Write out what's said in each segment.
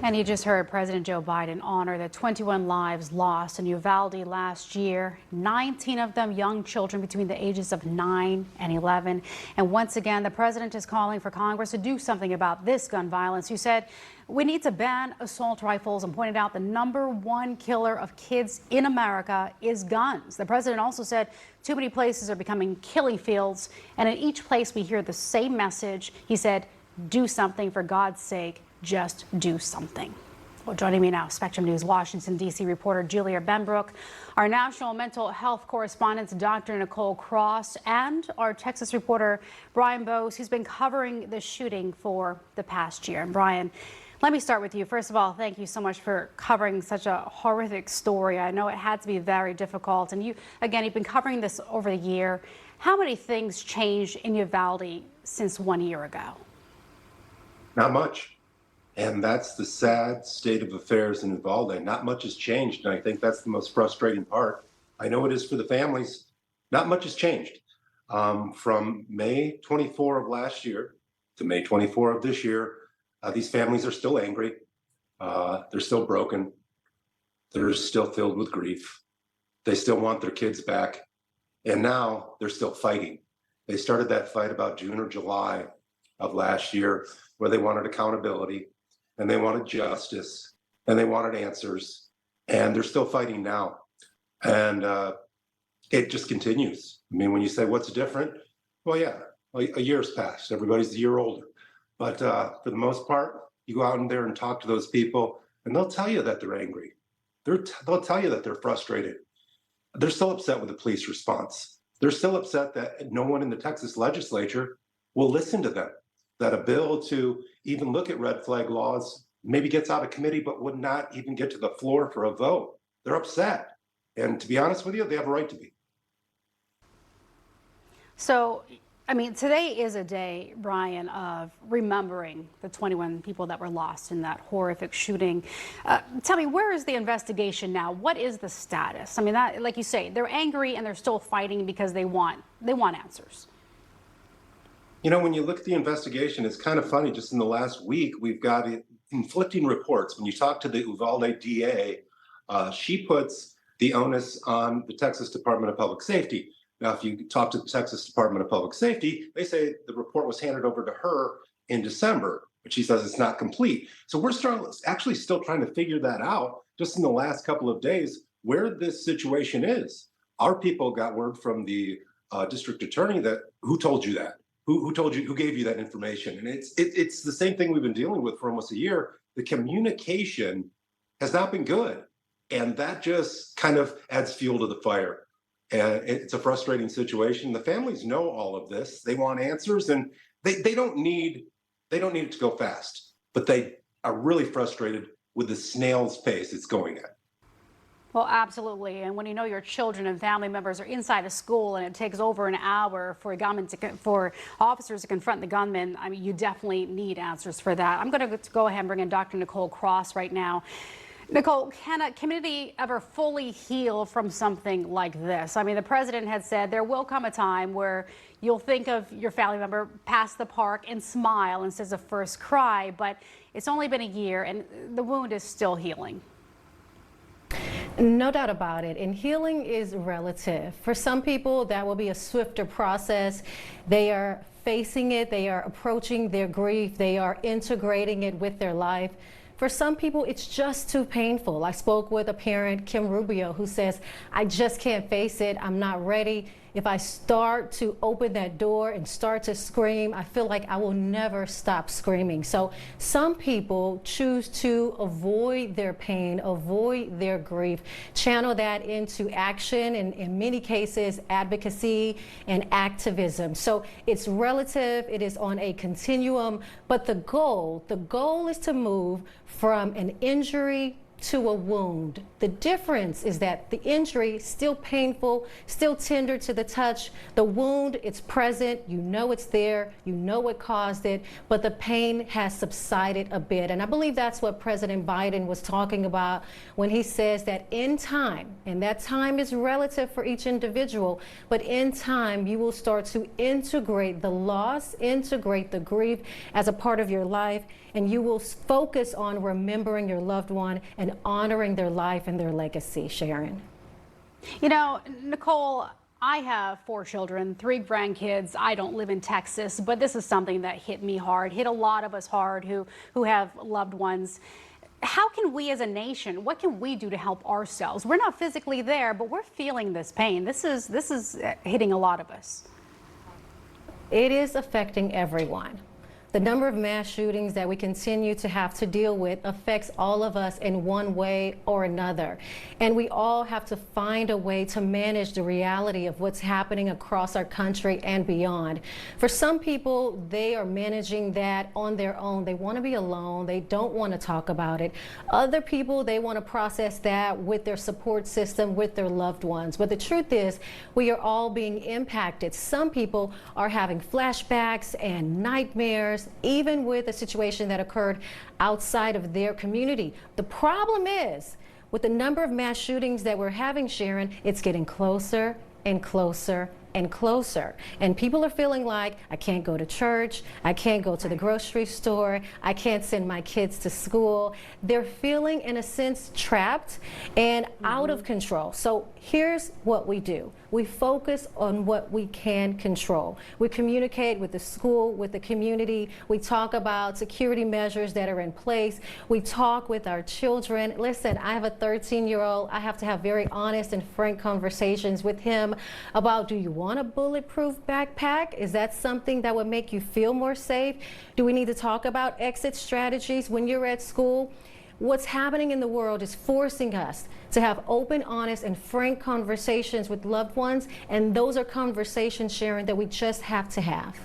And you just heard President Joe Biden honor the 21 lives lost in Uvalde last year, 19 of them young children between the ages of 9 and 11. And once again, the president is calling for Congress to do something about this gun violence. He said we need to ban assault rifles and pointed out the #1 killer of kids in America is guns. The president also said too many places are becoming killing fields, and in each place we hear the same message. He said, do something, for God's sake. Just do something. Well, joining me now, Spectrum News Washington, D.C. reporter Julia Benbrook, our national mental health correspondent, Dr. Nicole Cross, and our Texas reporter, Brian Bose, who's been covering the shooting for the past year. And Brian, let me start with you. First of all, thank you so much for covering such a horrific story. I know it had to be very difficult. And you've been covering this over the year. How many things changed in Uvalde since 1 year ago? Not much. And that's the sad state of affairs in Uvalde. Not much has changed, and I think that's the most frustrating part. I know it is for the families. Not much has changed. From May 24 of last year to May 24 of this year, these families are still angry. They're still broken. They're still filled with grief. They still want their kids back. And now they're still fighting. They started that fight about June or July of last year, where they wanted accountability, and they wanted justice, and they wanted answers, and they're still fighting now. And it just continues. I mean, when you say what's different, well, yeah, a year's passed. Everybody's a year older. But for the most part, you go out in there and talk to those people, and they'll tell you that they're angry. They'll tell you that they're frustrated. They're still upset with the police response. They're still upset that no one in the Texas legislature will listen to them, that a bill to even look at red flag laws maybe gets out of committee, but would not even get to the floor for a vote. They're upset. And to be honest with you, they have a right to be. So, I mean, today is a day, Brian, of remembering the 21 people that were lost in that horrific shooting. Tell me, where is the investigation now? What is the status? I mean, that, like you say, they're angry and they're still fighting because they want answers. You know, when you look at the investigation, it's kind of funny. Just in the last week, we've got conflicting reports. When you talk to the Uvalde DA, she puts the onus on the Texas Department of Public Safety. Now, if you talk to the Texas Department of Public Safety, they say the report was handed over to her in December, but she says it's not complete. So we're actually still trying to figure that out just in the last couple of days, where this situation is. Our people got word from the district attorney that, who told you that? Who told you, who gave you that information? And it's the same thing we've been dealing with for almost a year. The communication has not been good. And that just kind of adds fuel to the fire. And it's a frustrating situation. The families know all of this. They want answers, and they don't need it to go fast, but they are really frustrated with the snail's pace it's going at. Well, absolutely. And when you know your children and family members are inside a school and it takes over an hour for officers to confront the gunman, I mean, you definitely need answers for that. I'm going to go ahead and bring in Dr. Nicole Cross right now. Nicole, can a community ever fully heal from something like this? I mean, the president had said there will come a time where you'll think of your family member past the park and smile instead of first cry, but it's only been a year and the wound is still healing. No doubt about it. And healing is relative. For some people, that will be a swifter process. They are facing it. They are approaching their grief. They are integrating it with their life. For some people, it's just too painful. I spoke with a parent, Kim Rubio, who says, I just can't face it. I'm not ready. If I start to open that door and start to scream, I feel like I will never stop screaming. So some people choose to avoid their pain, avoid their grief, channel that into action, and in many cases, advocacy and activism. So it's relative, it is on a continuum, but the goal is to move from an injury to a wound. The difference is that the injury still painful, still tender to the touch. The wound, it's present, you know it's there, you know what caused it, but the pain has subsided a bit. And I believe that's what President Biden was talking about when he says that in time, and that time is relative for each individual, but in time you will start to integrate the loss, integrate the grief as a part of your life, and you will focus on remembering your loved one and honoring their life and their legacy. Sharon. You know, Nicole, I have 4 children, 3 grandkids. I don't live in Texas, but this is something that hit me hard, hit a lot of us hard who have loved ones. How can we as a nation, what can we do to help ourselves? We're not physically there, but we're feeling this pain. This is hitting a lot of us. It is affecting everyone. The number of mass shootings that we continue to have to deal with affects all of us in one way or another. And we all have to find a way to manage the reality of what's happening across our country and beyond. For some people, they are managing that on their own. They want to be alone. They don't want to talk about it. Other people, they want to process that with their support system, with their loved ones. But the truth is, we are all being impacted. Some people are having flashbacks and nightmares, even with a situation that occurred outside of their community. The problem is, with the number of mass shootings that we're having, Sharon, it's getting closer and closer and closer. And people are feeling like, I can't go to church, I can't go to the grocery store, I can't send my kids to school. They're feeling, in a sense, trapped and out of control. So here's what we do. We focus on what we can control. We communicate with the school, with the community. We talk about security measures that are in place. We talk with our children. Listen, I have a 13-year-old. I have to have very honest and frank conversations with him about, do you want a bulletproof backpack? Is that something that would make you feel more safe? Do we need to talk about exit strategies when you're at school? What's happening in the world is forcing us to have open, honest, and frank conversations with loved ones, and those are conversations, Sharon, that we just have to have.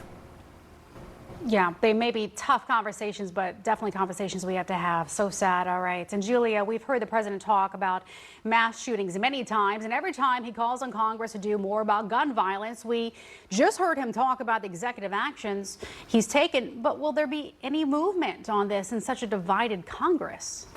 Yeah, they may be tough conversations, but definitely conversations we have to have. So sad. All right. And Julia, we've heard the president talk about mass shootings many times, and every time he calls on Congress to do more about gun violence. We just heard him talk about the executive actions he's taken. But will there be any movement on this in such a divided Congress?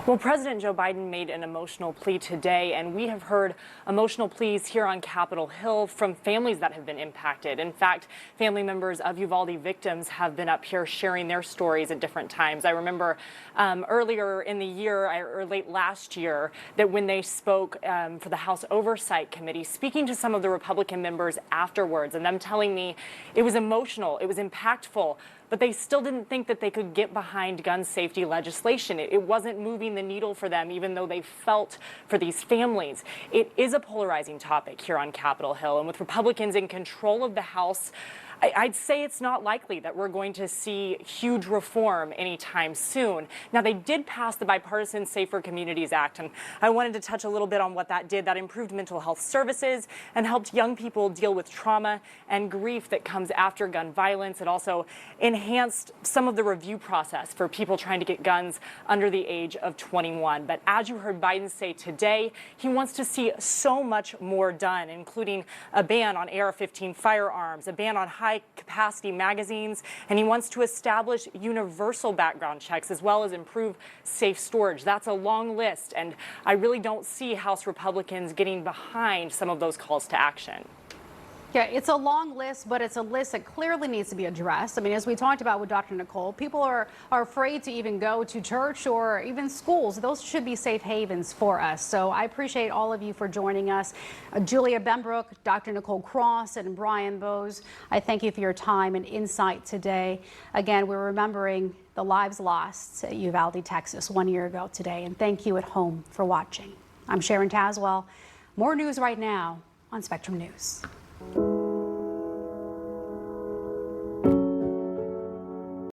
Well, President Joe Biden made an emotional plea today, and we have heard emotional pleas here on Capitol Hill from families that have been impacted. In fact, family members of Uvalde victims have been up here sharing their stories at different times. I remember earlier in the year, or late last year, that when they spoke for the House Oversight Committee, speaking to some of the Republican members afterwards, and them telling me it was emotional, it was impactful, but they still didn't think that they could get behind gun safety legislation. It wasn't moving the needle for them, even though they felt for these families. It is a polarizing topic here on Capitol Hill, and with Republicans in control of the House, I'd say it's not likely that we're going to see huge reform anytime soon. Now, they did pass the Bipartisan Safer Communities Act, and I wanted to touch a little bit on what that did. That improved mental health services and helped young people deal with trauma and grief that comes after gun violence. It also enhanced some of the review process for people trying to get guns under the age of 21. But as you heard Biden say today, he wants to see so much more done, including a ban on AR-15 firearms, a ban on high-capacity magazines, and he wants to establish universal background checks as well as improve safe storage. That's a long list, and I really don't see House Republicans getting behind some of those calls to action. Yeah, it's a long list, but it's a list that clearly needs to be addressed. I mean, as we talked about with Dr. Nicole, people are afraid to even go to church or even schools. Those should be safe havens for us. So I appreciate all of you for joining us. Julia Benbrook, Dr. Nicole Cross, and Brian Bose, I thank you for your time and insight today. Again, we're remembering the lives lost at Uvalde, Texas 1 year ago today. And thank you at home for watching. I'm Sharon Tazwell. More news right now on Spectrum News.